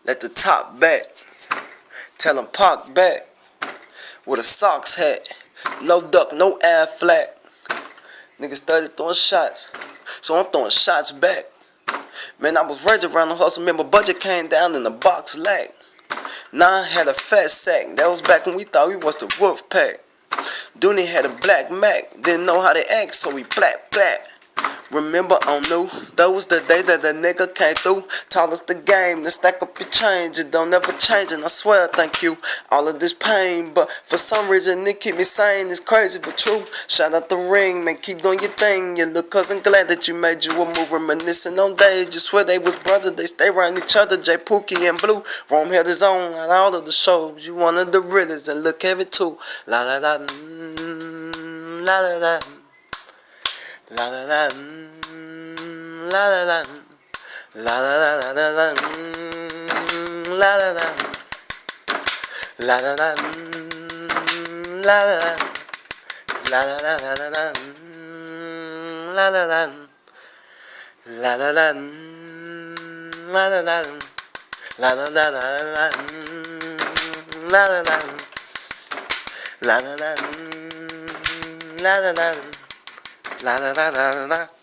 Let the top back. Tell him park back. With a socks hat. No duck, no air flat. Niggas started throwing shots, so I'm throwing shots back. Man, I was raised around the hustle, man, my budget came down and the box lagged. Now I had a fat sack, that was back when we thought we was the wolf pack. Dooney had a black Mac, didn't know how to act, so we black. Remember on new, that was the day that the nigga came through. Taught us the game, to stack up your change, it don't ever change, and I swear thank you. All of this pain, but for some reason it keep me sane, it's crazy but true. Shout out the ring, man, keep doing your thing. Your little cousin glad that you made you a move, reminiscing on days, you swear they was brothers, they stay around each other. J Pookie and Blue, Rome held his own at all of the shows. You one of the realest and look heavy too. La la la, la la la. La la la, la la la, la la la la la, la la la, la la la, la la la, la la la la la, la la la, la la la, la la la, la la la la, la la la, la la la, la la la. La la la la la.